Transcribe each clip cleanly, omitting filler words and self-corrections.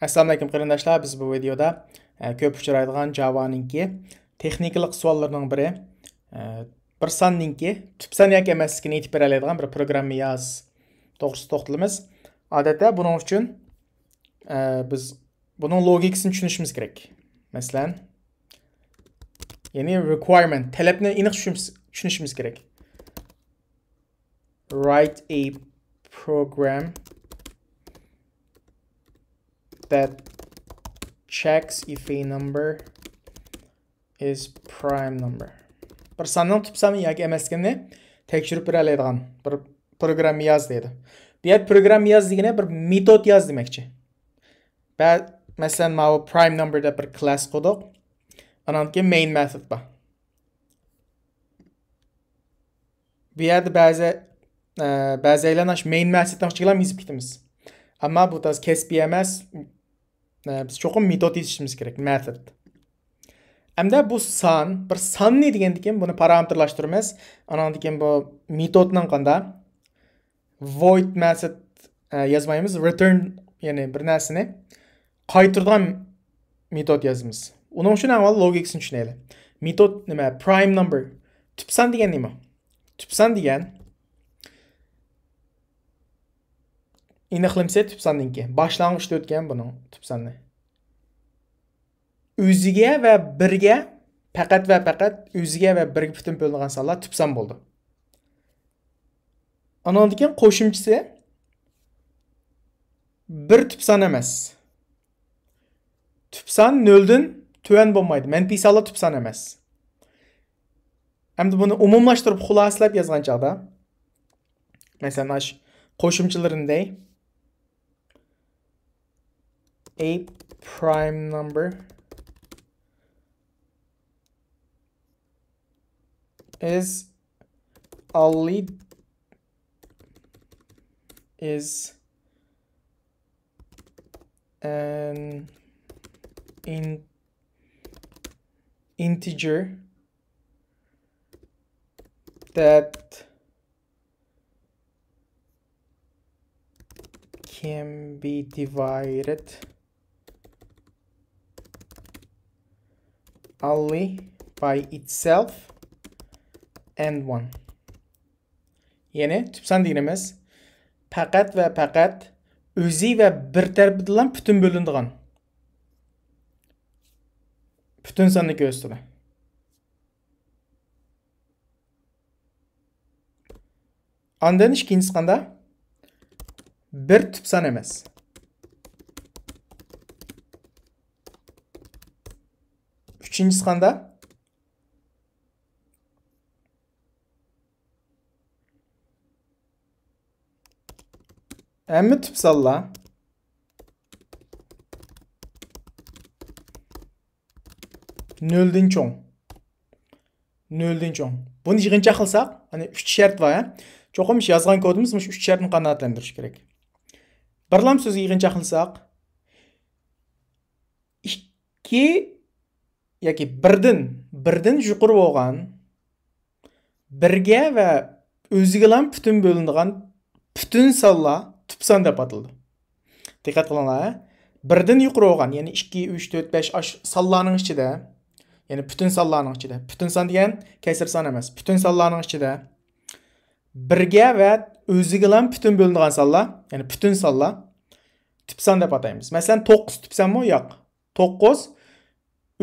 Assalomu alaykum qarindoshlar, biz bu videoda ko'p uchraydigan Java'ningki texnikalik savollarning biri bir sonninki tubsan yoki emasligini aytib beradigan bir programma yoz to'g'risida to'xtalamiz. Odatda buning uchun biz buning logikasini tushunishimiz kerak. Masalan, ya'ni requirement, talabni aniq tushunishimiz kerak. Write a program that checks if a number is prime number. Bir sonning tubsami yoki emasligini tekshirib beradigan bir program yoz deydi. Bu yer program yoz degani bir metod yoz demoqchi. Masalan, mana bu prime number deb bir class qo'ydik. Andan keyin main method bor. Bu yerda ba'zilar main methoddan chiqib yozib ketamiz. Ammo bu tas kesbi emas. Biz cho'qim metod yozishimiz kerak, method. Hamda bu son, bir sonni degandan keyin buni parametrlashtiramiz. Andan keyin bu metodning qanda void method yozmaymiz, return, ya'ni bir narsani qaytaradigan metod yozamiz. Uning uchun avval logikasini tushunaylik. Metod nima? Prime number. Tubsan degan nima? Tubsan degan aniqlamsa tubsanniki. Boshlang'ichda o'tgan buning tubsanni. O'ziga va birga faqat o'ziga va birga butun bo'lingan sonlar tubsan bo'ldi. Andan keyin qo'shimchisi bir tubsan emas. Tubsan 0 dan tuvan bo'lmaydi. Manfiy sonlar tubsan emas. Hamda buni umumlashtirib xulosalab yozgan chaqda, masalan, qo'shimchalarida a prime number is an integer that can be divided only by itself and 1. Yani tubsan deganimiz faqat va faqat o'zi va bir tarafidan butun bo'linadigan butun sonni ko'rsatadi. Ondan ikkinchisi qanda bir tubsan emas. Üçüncüsü qanda hamma tubsanlar noldan cho'ng. Buni yig'incha qilsak, hani 3 shart bor, cho'qim yozgan kodimiz mush 3 shartni qanoatlantirish kerak. Birlam so'zni yig'incha qilsak, 2 yoki birdan yuqori bo'lgan birga va o'ziga bilan butun bo'linadigan butun sonlar tubsan deb ataladi. Diqqat qilinglar. Birdan yuqori bo'lgan, ya'ni 2, 3, 4, 5 sonlarning ichida, ya'ni butun sonlarning ichida. Butun son degan kasr son emas. Butun sonlarning ichida birga va o'ziga bilan butun bo'linadigan sonlar, ya'ni butun sonlar tubsan deb ataymiz. Masalan, 9 tubsanmi? Yo'q. 9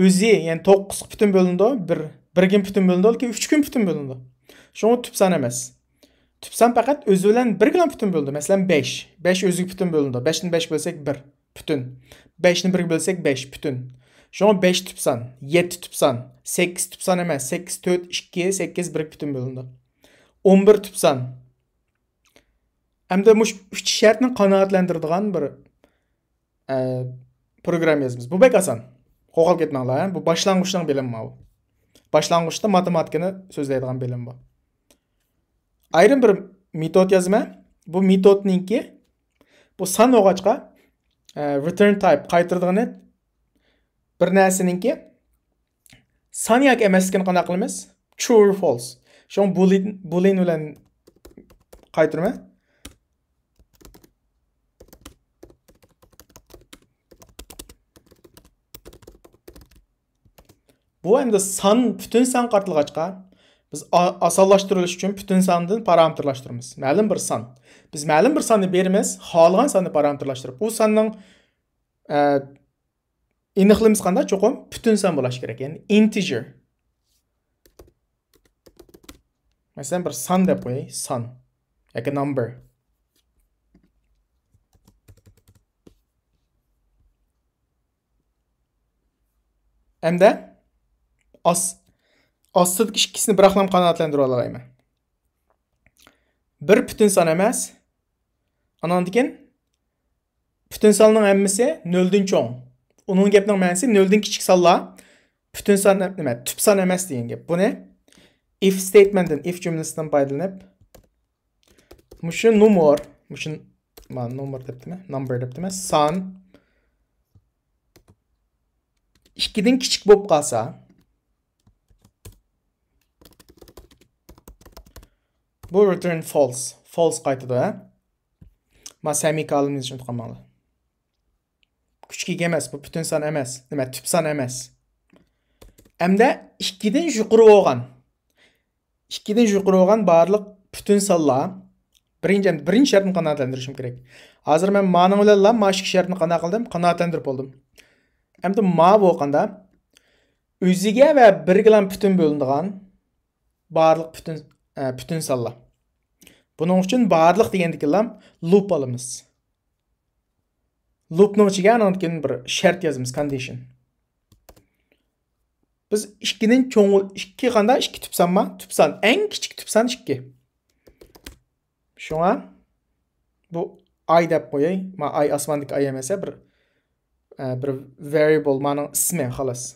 o'zi, ya'ni 9 butun bo'lindi, 1 ga butun bo'lindi, yoki 3 ga butun bo'lindi. Shuni tubsan emas. Tubsan faqat o'zi bilan 1 bilan butun bo'ldi. Masalan, 5. 5 o'ziga butun bo'lindi. 5 ni 5 bo'lsak 1 butun. 5 ni 1 bo'lsak 5 butun. Shuni 5 tubsan, 7 tubsan, 8 tubsan emas. 8, 4, 2, 8, 1 butun bo'lindi. 11 tubsan. Hamda mush 3 shartni qanoatlantiradigan bir program yozamiz. Bu bek oson. Qo'rqib ketmanglar, bu boshlang'ichdan bilimi bu. Boshlang'ichda matematikani so'zlaydigan bilim bu. Ayrim bir metod yozma. Bu metodninki bu son o'g'achqa return type qaytaradigan bir narsaninki son yoki emasligini qanday qilamiz? True or false. Shuni boolean bilan qaytarma. Bu hem de san, bütün san qartılğaçqa biz asallaştırılış üçün bütün sandan parametrlaştırırız. Ma'lum bir san. Biz ma'lum bir sanni berimiz, xalğan sanni parametrlaştırıp, bu sanның iniqlimiz qanda çoqum bütün san bolaş gerek. Yani integer. Mesela bir san dep qo'yay, san. Yoki number. Hamda ostidagi ikkisini bir aqlam qanoatlantirib olayman. Bir bütün san emas. Andan keyin bütün sanның hammasi 0 dan cho'ng. Uning gapning ma'nosi 0 dan kichik sanlar bütün san nima, tüp san emas degan gap. Buni if statementdan, if jumlasidan foydalanib mushu number, mushu number debdimi? Number debdimi? San 2 dan kichik bo'lib qolsa, bu return false. False qaytadi, ha? Ma semikolonimiz uchun qolmadi. Küçük emas, bu bütün san emas. Nima, tüp san emas. Hamda 2 dan yuqori bo'lgan. 2 dan yuqori bo'lgan barliq bütün sanlar birinchi shartni qanoatlantirishim kerak. Hozir men ma'ni bilan mana shu shartni qanday qildim? Qanoatlantirib oldim. Hamda ma bo'lganda o'ziga va birga bilan bütün bo'linadigan barliq bütün sanlar. Buning uchun barliq degandikilam loop olamiz. Loopning ichiga aniq bir shart yozamiz, condition. Biz 2 dan cho'ng 2 qanda 2 tupsanma, tupsan eng kichik tupsan 2. Shunga bu ay deb qo'yay. Ma ay osmondagi ay emas, bir variable ma'ning ismi xolos.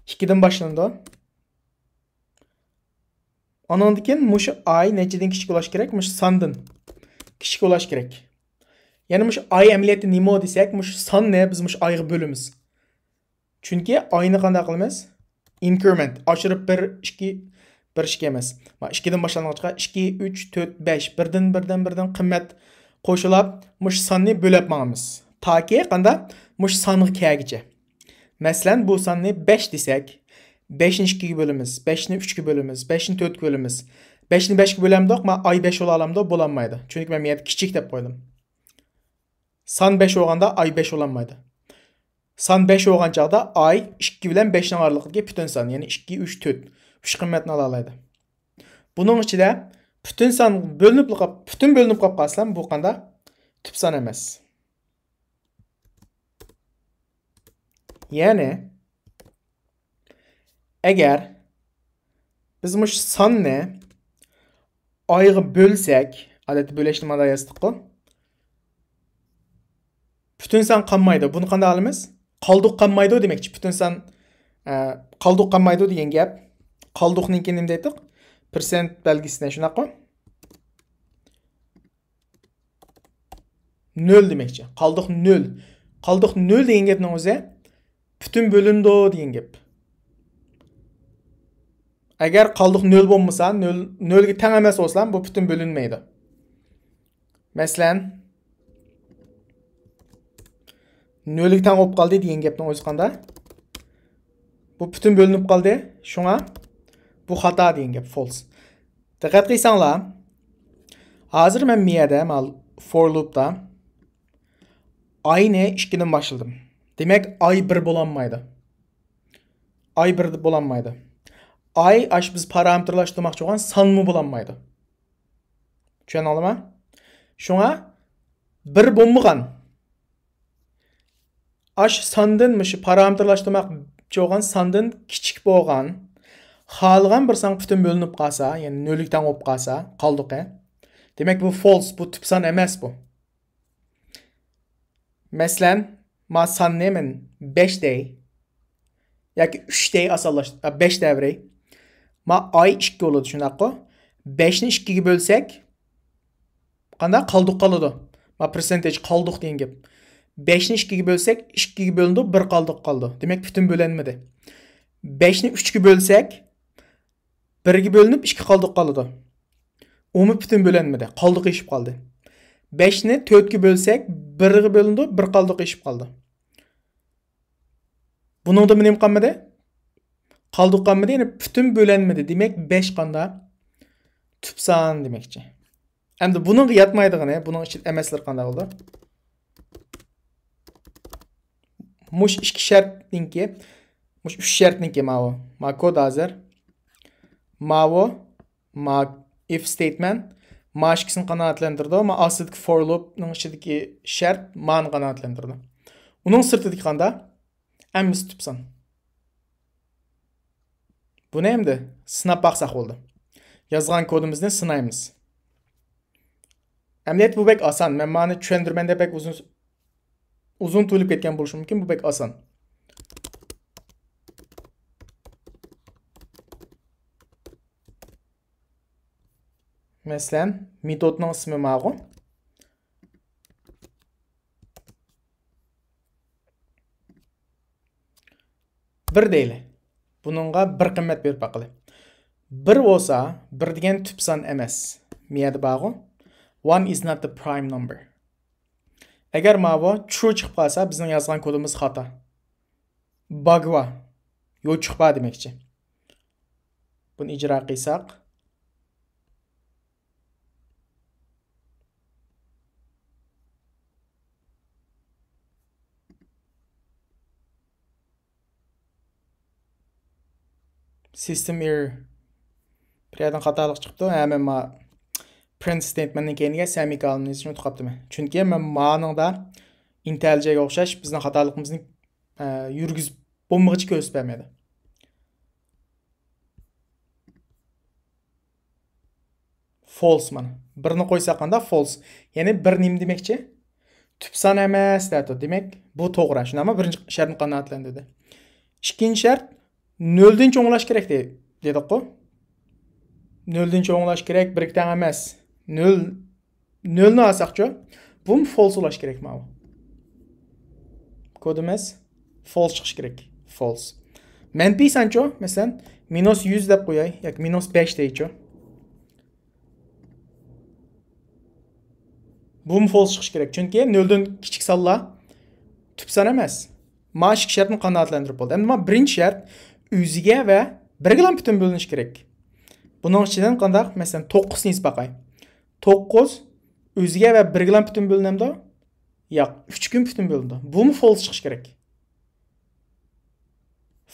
2 dan boshlandi. Ondan keyin mushu ay nechadan kichik bo'lish kerak? Mushu sondan kichik bo'lish kerak. Yani mushu ay amaliyotda nima desak, mushu sonni biz mushu ayga bo'lamiz. Chunki ayni qanday qilamiz? Increment, oshirib 1 2 1 2 emas. Ma 2 dan boshlangancha 2 3 4 5 birdan qimmat qo'shilib mushu sonni bo'lib mangamiz. Toki qanda mushu songa kelgicha. Masalan, bu sonni 5 desak, 5 ni 2 ga bölemiz, 5 ni 3 ga bölemiz, 5 ni 4 ga bölemiz. 5 ni 5 ga bölemdik, ma ay 5 ola alamda bo'lanmaydi. Chunki men yerda kichik deb qo'ydim. Son 5 bo'lganda ay 5 olanmaydi. Son 5 bo'lgan chaqda ay 2 bilan 5 ning oralig'iga bütün son, ya'ni 2 3 4 3 qiymatni ola oladi. Buning ichida bütün son bo'linib qolib qolsa, bu qanda tüp son emas. Ya'ni agar biz mush sonni ayga bo'lsak, odatda bo'lishni mana yozdik-ku. Bütün son qolmaydi. Buni qanday olamiz? Qoldiq qolmaydi demakchi. Bütün son qoldiq qolmaydi degan gap. Qoldiqninki nima deydik? Percent belgisine shunaqa. 0 demakchi. Qoldiq 0. Qoldiq 0 degan gapning o'zi bütün bo'lindi degan gap. Agar qoldiq 0 bo'lmasa, 0 ga teng emas bo'lsa, bu bütün bo'linmaydi. Masalan, 0 ga teng bo'lib qoldi degan gapning o'zi qanday? Bu bütün bo'linib qoldi. Shunga bu xato degan gap, false. Diqqat qilsanglar, hozir men miyada, for loopda ayni 2 dan boshladim. Demak, ay 1 bo'lanmaydi. Ay 1 bo'lanmaydi. Ay biz parametrlaştırmoqchi bo'lgan sonmi bo'lanmaydi. Tushunalmi? Shunga 1 bo'lmagan sondan mushu parametrlaştırmoqchi bo'lgan sondan kichik bo'lgan xalgan bir son bütün bo'linib qolsa, ya'ni 0 ga teng bo'lib qolsa, qoldiq. Demak, bu false, bu tüp son emas bu. Masalan, ma sonni men 5 dey yoki 3 dey asollashtirib 5 davray. Ma ay 2 bo'ladi, shunaqa. 5 ni 2 ga bo'lsak, qanday qoldiq qoladi? Ma percentage qoldiq degan gap. 5 ni 2 ga bo'lsak, 2 ga bo'lindi, 1 qoldiq qoldi. Demak, bütün bo'lanmadi. 5 ni 3 ga bo'lsak, 1 ga bo'linib 2 qoldiq qoladi. Umi bütün bo'lanmadi, qoldiq eshib qoldi. 5 ni 4 ga bo'lsak, 1 ga bo'lindi, 1 qoldiq eshib qoldi. Buningda nima qolmadi? Qaldıqqanmıdı, yani bütün bölenmedi. Demek 5 qanda tüp san demekçi. Endi bunun yatmaydigini, bunun için emesler qanda oldu. Muş 2 şartninki, muş 3 şartninki mavu. Ma kod hazır. Mavu, ma if statement, ma ikisini qanoatlantirdi. Ma astidagi for loopning ichidagi shart ma'ni qanoatlantirdi. Uning sirtidagi qanda hammasi tupsan. Buni endi sinab baqsaq bo'ldi. Yozgan kodimizni sinaymiz. Emniyet bu bek asan. Men ma'ni tushuntirmanda bek uzun tuyulib ketgan bo'lishi mumkin. Bu bek asan. Mesela metodning ismi ma'qul. Bir deyli. Buningga bir qimmat berib baqili. Bir bo'lsa, bir degan tüp son emas. Miyada ba'qul. One is not the prime number. Agar ma'vo true chiqib qolsa, bizning yozgan kodimiz xato. Bug'va. Yo'q chiqpa demakchi. Buni ijro qilsak, system error. Bir yerdan xatolik chiqibdi. Men ma print statementning keyiniga semikolonni yozishni unutib qolibdim. Chunki men ma'ningda IntelliJ'ga o'xshash bizning xatoligimizni yurgizib bo'lmag'ichi ko'rsatib bermaydi. False mana. Birni qo'ysa qanda false. Ya'ni bir nim demakchi? Tüp son emas dedi. Demak, bu to'g'ri. Shunami? Birinchi shartni qanoatlantirdi dedi. Ikkinchi shart 0 dan cho'nglash kerak dedik-ku. 0 dan cho'nglash kerak, 1 dan emas. 0 ni olsaqchi, bu false bo'lish kerak mana. Kodimiz false chiqish kerak. False. Manfiy sancho, masalan, -100 deb qo'yay yoki -5 deychi. Bu false chiqish kerak. Chunki 0 dan kichik sonlar tüp son emas. Ma ikki shartni qanoatlantirib bo'ldi. Endi men birinchi shart o'ziga va 1 bilan butun bo'linish kerak. Buning ichidan qanday? Masalan, 9 ni isbaqay. 9 o'ziga va 1 bilan butun bo'linamda? Yo'q, 3 kun butun bo'lindi. Bu mu false chiqish kerak?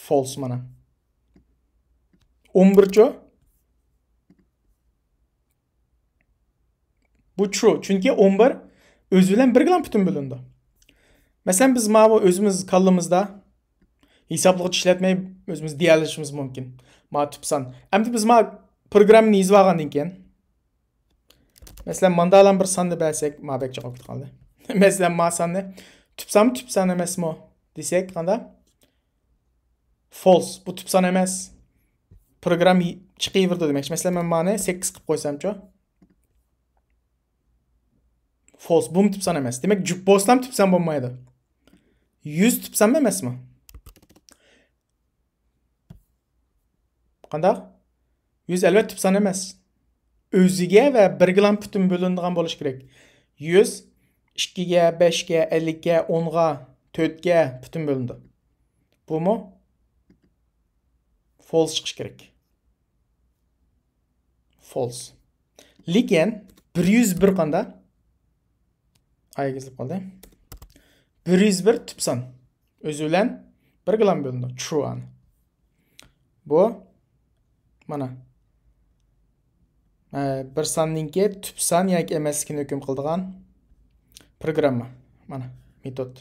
False mana. 11-chi. Bu true. Chunki 11 o'zi bilan 1 bilan butun bo'lindi. Masalan, biz mana o'zimiz qallamizda hisoblag'ich ishlatmay o'zimiz deyalishimiz mumkin. Ma tüp son. Endi biz ma programmani yozib olgandan keyin masalan, mandalan bir sonni bersak, ma bek javob qoldi. Masalan, ma sonni tüp son emasmi desak, qanda? False. Bu tüp son emas. Program chiqaverdi demak. Masalan, men mani 8 qilib qo'ysamchi? False. Bu tüp son emas. Demak, jupbostam tüp son bo'lmaydi. 100 tüp son emasmi? Qandaq? 100 albatta tüp son emas. O'ziga va 1 bilan butun bo'linadigan bo'lish kerak. 100 2 ga, 5 ga, 50 ga, 10 ga, 4 ga butun bo'lindi. Bumi? False chiqish kerak. False. Lekin 101 qanda? Ayagizib qoldi. 101 tüp son. O'zi bilan 1 bilan bo'lindi. True ani. Bu mana bir sonninki tüp son yoki emasligini hukm qiladigan programma. Mana metod.